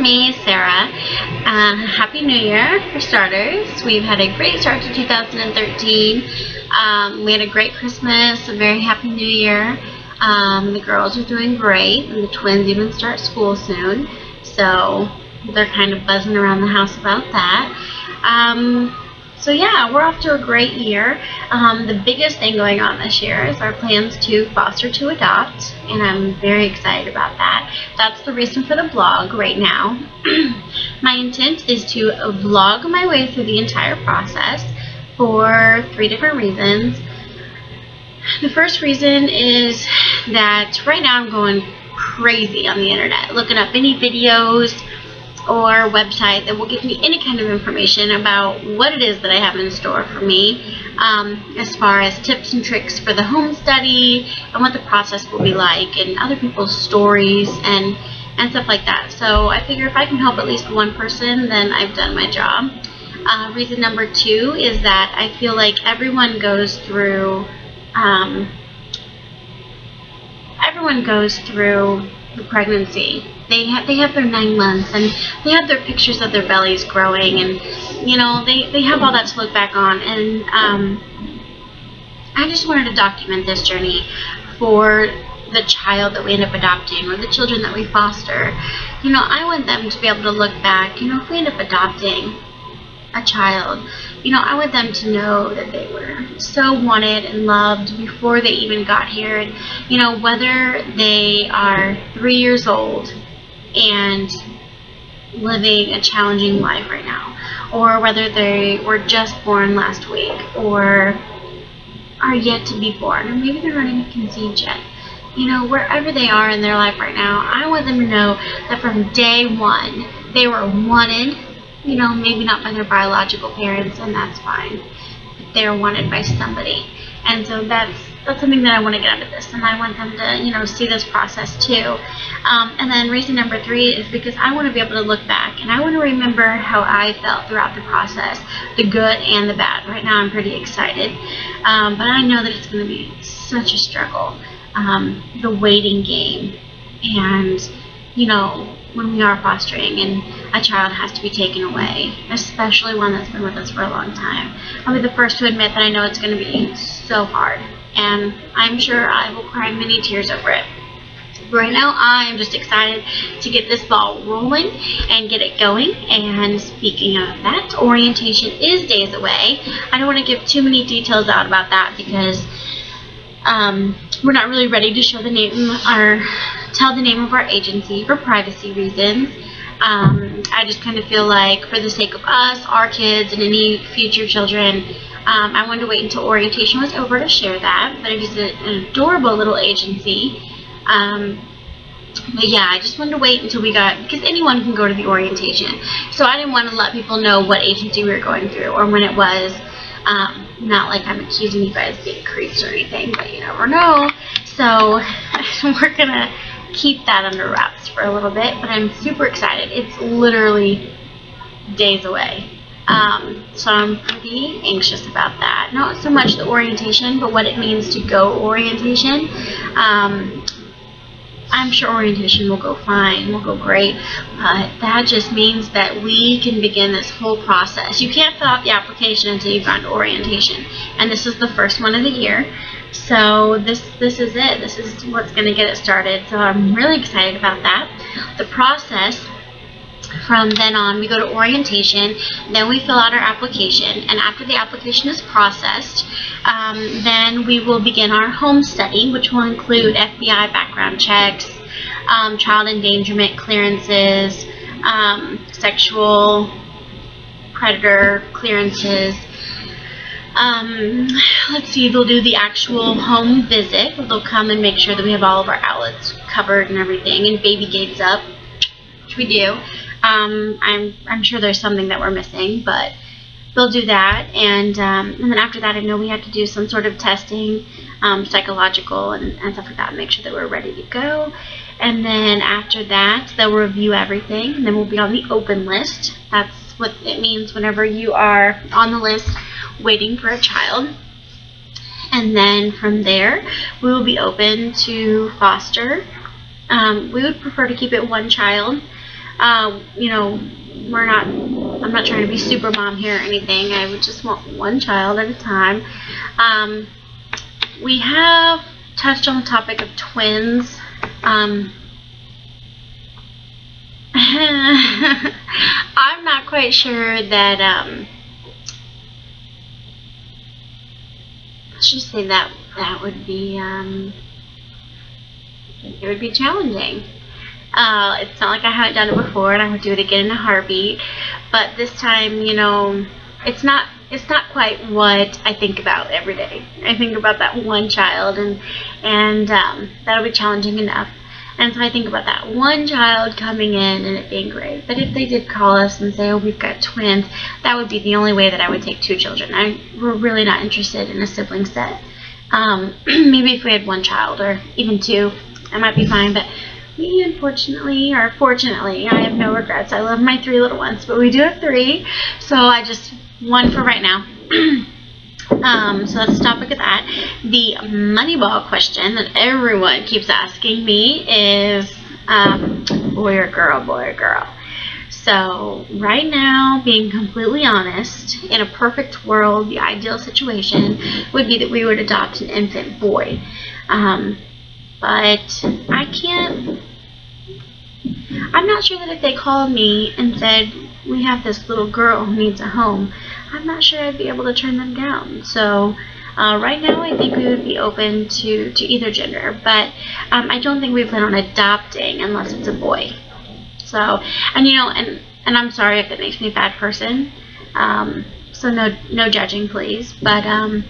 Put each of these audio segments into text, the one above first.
me, Sarah. Happy New Year for starters. We've had a great start to 2013. We had a great Christmas, a very happy New Year. The girls are doing great, and the twins even start school soon, so they're kind of buzzing around the house about that. So yeah, we're off to a great year. The biggest thing going on this year is our plans to foster to adopt, and I'm very excited about that. That's the reason for the blog right now. My intent is to vlog my way through the entire process for 3 different reasons. The first reason is that right now I'm going crazy on the internet, looking up any videos or website that will give me any kind of information about what it is that I have in store for me, as far as tips and tricks for the home study and what the process will be like, and other people's stories and stuff like that. So I figure if I can help at least one person, then I've done my job. Reason number 2 is that I feel like everyone goes through the pregnancy. They have their 9 months, and they have their pictures of their bellies growing, and they have all that to look back on, and I just wanted to document this journey for the child that we end up adopting, or the children that we foster. I want them to be able to look back, if we end up adopting a child, I want them to know that they were so wanted and loved before they even got here. And whether they are 3 years old and living a challenging life right now, or whether they were just born last week, or are yet to be born, or maybe they're not even conceived yet. Wherever they are in their life right now, I want them to know that from day one they were wanted. Maybe not by their biological parents, and that's fine. But they're wanted by somebody. And so that's something that I want to get out of this, and I want them to, see this process too. And then reason number 3 is because I want to be able to look back, and I want to remember how I felt throughout the process, the good and the bad. Right now I'm pretty excited, but I know that it's going to be such a struggle, the waiting game, and when we are fostering and a child has to be taken away, especially one that's been with us for a long time. I'll be the first to admit that I know it's going to be so hard, and I'm sure I will cry many tears over it. Right now, I'm just excited to get this ball rolling and get it going. And speaking of that, orientation is days away. I don't want to give too many details out about that because we're not really ready to show the name or tell the name of our agency for privacy reasons. I just kind of feel like for the sake of us, our kids, and any future children, I wanted to wait until orientation was over to share that. But it is an adorable little agency. But yeah, I just wanted to wait until because anyone can go to the orientation. So I didn't want to let people know what agency we were going through or when it was. Not like I'm accusing you guys of being creeps or anything, but you never know. So we're going to keep that under wraps for a little bit, but I'm super excited. It's literally days away. So I'm pretty anxious about that. Not so much the orientation, but what it means to go orientation. I'm sure orientation will go fine, will go great, but that just means that we can begin this whole process. You can't fill out the application until you've gone to orientation, and this is the first one of the year. So this is it. This is what's going to get it started. So I'm really excited about that. The process from then on, we go to orientation, then we fill out our application, and after the application is processed, then we will begin our home study, which will include FBI background checks, child endangerment clearances, sexual predator clearances. Let's see, they'll do the actual home visit. They'll come and make sure that we have all of our outlets covered and everything, and baby gates up, which we do. I'm sure there's something that we're missing, but they'll do that, and then after that, I know we have to do some sort of testing, psychological and stuff like that, make sure that we're ready to go. And then after that, they'll review everything, and then we'll be on the open list. That's what it means whenever you are on the list waiting for a child. And then from there, we will be open to foster. We would prefer to keep it one child. You know, I'm not trying to be super mom here or anything. I would just want one child at a time. We have touched on the topic of twins. I'm not quite sure that, let's just say that would be, it would be challenging. It's not like I haven't done it before, and I would do it again in a heartbeat. But this time, you know, it's not quite what I think about every day. I think about that one child, and that'll be challenging enough. And so I think about that one child coming in and it being great. But if they did call us and say, oh, we've got twins, that would be the only way that I would take 2 children. We're really not interested in a sibling set. Maybe if we had 1 child or even 2, I might be fine. But we unfortunately, or fortunately, I have no regrets. I love my 3 little ones, but we do have 3. So I just, 1 for right now. So that's the topic of that. The Moneyball question that everyone keeps asking me is boy or girl, boy or girl. So right now, being completely honest, in a perfect world, the ideal situation would be that we would adopt an infant boy. But I can't, I'm not sure that if they called me and said, we have this little girl who needs a home, I'm not sure I'd be able to turn them down. So right now I think we would be open to either gender, but I don't think we plan on adopting unless it's a boy. So, and you know, and I'm sorry if that makes me a bad person, so no judging please, but I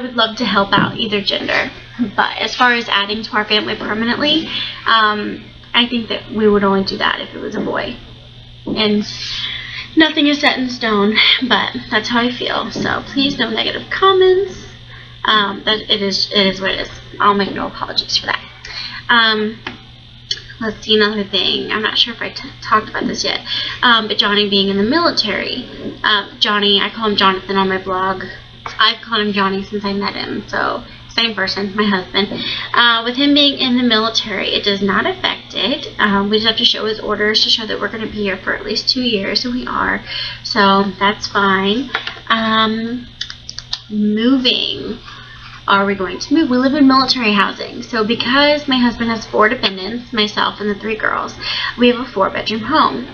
would love to help out either gender. But as far as adding to our family permanently, I think that we would only do that if it was a boy. And nothing is set in stone, but that's how I feel. So please, no negative comments. That it is what it is. I'll make no apologies for that. Let's see, another thing. I'm not sure if I talked about this yet, but Johnny being in the military. Johnny, I call him Jonathan on my blog. I've called him Johnny since I met him, so same person, my husband. With him being in the military, it does not affect it. We just have to show his orders to show that we're going to be here for at least 2 years, and we are, so that's fine. Moving. Are we going to move? We live in military housing, so because my husband has 4 dependents, myself and the 3 girls, we have a 4-bedroom home.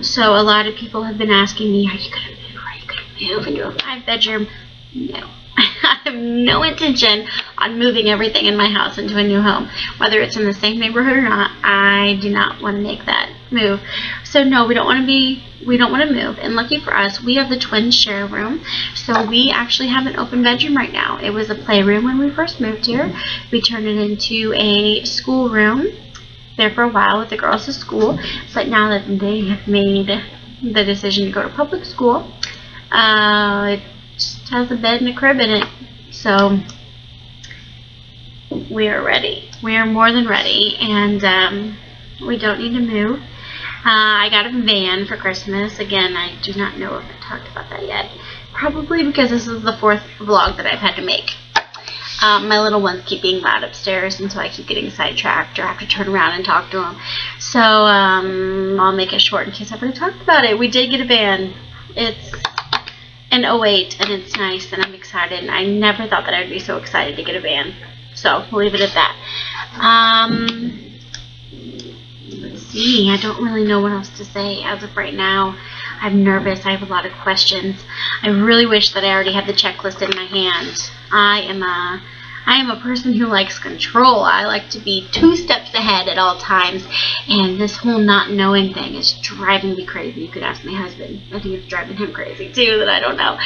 So a lot of people have been asking me, are you going to move? Are you going to move into a 5-bedroom? No. I have no intention on moving everything in my house into a new home. Whether it's in the same neighborhood or not, I do not want to make that move. So no, we don't want to move. And lucky for us, we have the twins share room. So we actually have an open bedroom right now. It was a playroom when we first moved here. We turned it into a school room there for a while with the girls to school. But now that they have made the decision to go to public school, it just has a bed and a crib in it. So we are ready. We are more than ready, and we don't need to move. I got a van for Christmas. Again, I do not know if I talked about that yet. Probably because this is the 4th vlog that I've had to make. My little ones keep being loud upstairs, and so I keep getting sidetracked or have to turn around and talk to them. So I'll make it short in case I've already talked about it. We did get a van. It's an 08, and it's nice, and I'm excited. And I never thought that I'd be so excited to get a van. So we'll leave it at that. Let's see. I don't really know what else to say as of right now. I'm nervous. I have a lot of questions. I really wish that I already had the checklist in my hand. I am a person who likes control. I like to be 2 steps ahead at all times, and this whole not knowing thing is driving me crazy. You could ask my husband. I think it's driving him crazy too, that I don't know.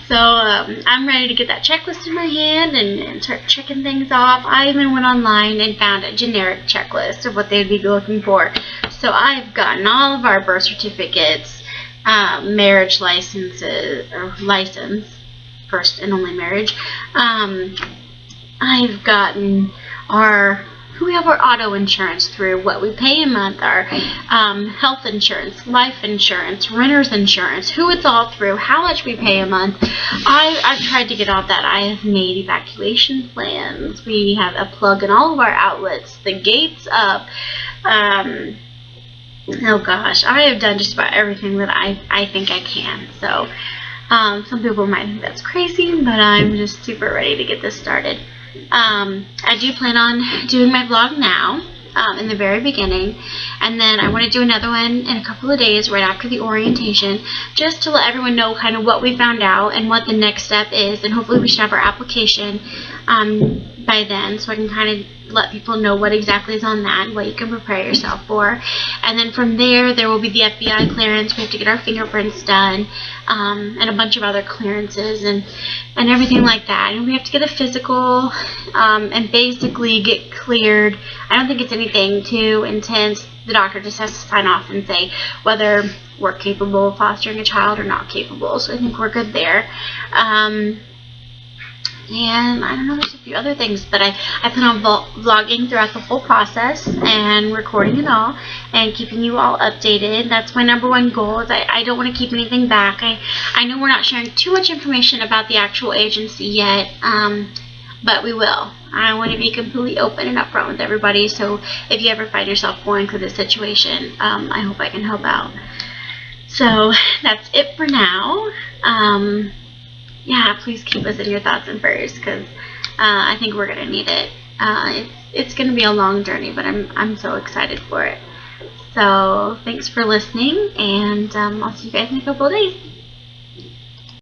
So I'm ready to get that checklist in my hand and start checking things off. I even went online and found a generic checklist of what they'd be looking for. So I've gotten all of our birth certificates, marriage licenses, or license, first and only marriage. I've gotten our who we have our auto insurance through, what we pay a month, our health insurance, life insurance, renter's insurance, who it's all through, how much we pay a month. I've tried to get all that. I have made evacuation plans. We have a plug in all of our outlets, the gates up. Oh gosh, I have done just about everything that I think I can. So some people might think that's crazy, but I'm just super ready to get this started. I do plan on doing my vlog now, in the very beginning, and then I want to do another one in a couple of days right after the orientation, just to let everyone know kind of what we found out and what the next step is, and hopefully we should have our application by then, so I can kind of let people know what exactly is on that and what you can prepare yourself for. And then from there will be the FBI clearance. We have to get our fingerprints done, and a bunch of other clearances and everything like that. And we have to get a physical, and basically get cleared. I don't think it's anything too intense. The doctor just has to sign off and say whether we're capable of fostering a child or not capable. So I think we're good there. And I don't know, there's a few other things, but I plan on vlogging throughout the whole process and recording it all and keeping you all updated. That's my #1 goal. Is I don't want to keep anything back. I know we're not sharing too much information about the actual agency yet, but we will. I want to be completely open and upfront with everybody, so if you ever find yourself going through this situation, I hope I can help out. So that's it for now. Yeah, please keep us in your thoughts and prayers, because I think we're going to need it. It's going to be a long journey, but I'm so excited for it. So thanks for listening, and I'll see you guys in a couple of days.